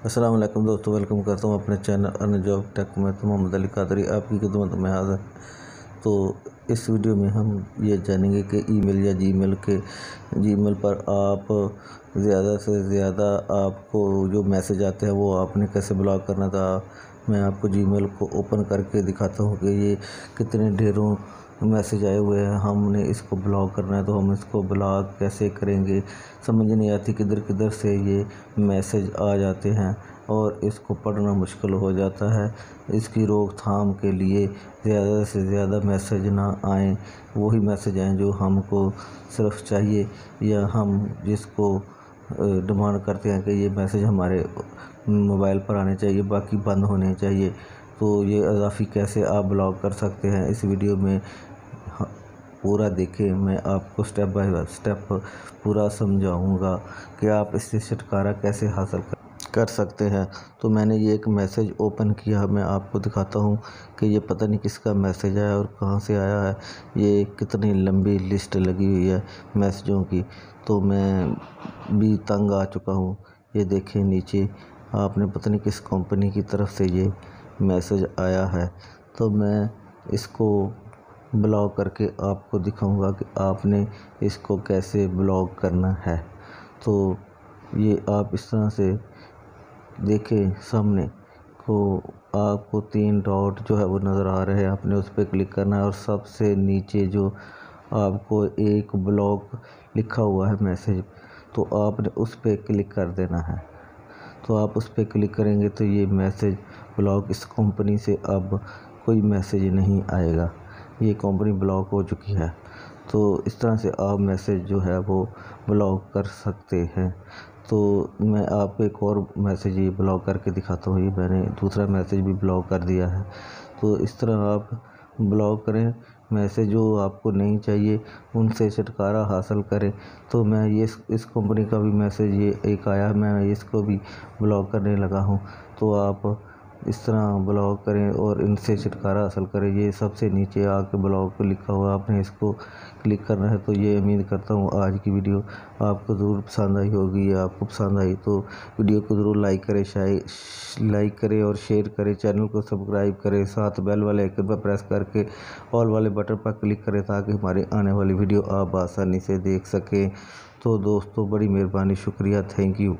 अस्सलाम वालेकुम दोस्तों, वेलकम करता हूँ अपने चैनल अर्न जॉब टेक में। तो मोहम्मद अली कादरी आपकी खिदमत में हाज़िर। तो इस वीडियो में हम ये जानेंगे कि ईमेल या जीमेल पर आप ज़्यादा से ज़्यादा आपको जो मैसेज आते हैं वो आपने कैसे ब्लॉक करना था। मैं आपको जीमेल को ओपन करके दिखाता हूँ कि ये कितने ढेरों मैसेज आए हुए हैं। हमने इसको ब्लॉक करना है तो हम इसको ब्लॉक कैसे करेंगे, समझ नहीं आती किधर किधर से ये मैसेज आ जाते हैं और इसको पढ़ना मुश्किल हो जाता है। इसकी रोकथाम के लिए ज़्यादा से ज़्यादा मैसेज ना आएँ, वही मैसेज आएँ जो हमको सिर्फ चाहिए या हम जिसको डिमांड करते हैं कि ये मैसेज हमारे मोबाइल पर आने चाहिए, बाकी बंद होने चाहिए। तो ये इजाफ़ी कैसे आप ब्लॉक कर सकते हैं, इस वीडियो में पूरा देखें। मैं आपको स्टेप बाय स्टेप पूरा समझाऊंगा कि आप इससे छुटकारा कैसे हासिल कर सकते हैं। तो मैंने ये एक मैसेज ओपन किया, मैं आपको दिखाता हूँ कि ये पता नहीं किसका मैसेज आया और कहाँ से आया है। ये कितनी लंबी लिस्ट लगी हुई है मैसेजों की, तो मैं भी तंग आ चुका हूँ। ये देखें नीचे, आपने पता नहीं किस कंपनी की तरफ से ये मैसेज आया है। तो मैं इसको ब्लॉक करके आपको दिखाऊंगा कि आपने इसको कैसे ब्लॉक करना है। तो ये आप इस तरह से देखें, सामने को आपको 3 डॉट जो है वो नज़र आ रहे हैं, आपने उस पर क्लिक करना है और सबसे नीचे जो आपको एक ब्लॉक लिखा हुआ है मैसेज, तो आपने उस पर क्लिक कर देना है। तो आप उस पर क्लिक करेंगे तो ये मैसेज ब्लॉक, इस कंपनी से अब कोई मैसेज नहीं आएगा, ये कंपनी ब्लॉक हो चुकी है। तो इस तरह से आप मैसेज जो है वो ब्लॉक कर सकते हैं। तो मैं आपको एक और मैसेज ये ब्लॉक करके दिखाता हूँ। ये मैंने दूसरा मैसेज भी ब्लॉक कर दिया है। तो इस तरह आप ब्लॉक करें, मैसेज जो आपको नहीं चाहिए उनसे छुटकारा हासिल करें। तो मैं ये इस कंपनी का भी मैसेज ये एक आया है, मैं इसको भी ब्लॉक करने लगा हूँ। तो आप इस तरह ब्लॉक करें और इनसे छुटकारा हासिल करें। ये सबसे नीचे आके ब्लॉक लिखा हुआ, आपने इसको क्लिक करना है। तो ये उम्मीद करता हूँ आज की वीडियो आपको ज़रूर पसंद आई होगी। या आपको पसंद आई तो वीडियो को ज़रूर लाइक करें और शेयर करें, चैनल को सब्सक्राइब करें, साथ बेल वाले आइकन पर प्रेस करके ऑल वाले बटन पर क्लिक करें ताकि हमारी आने वाली वीडियो आप आसानी से देख सकें। तो दोस्तों, बड़ी मेहरबानी, शुक्रिया, थैंक यू।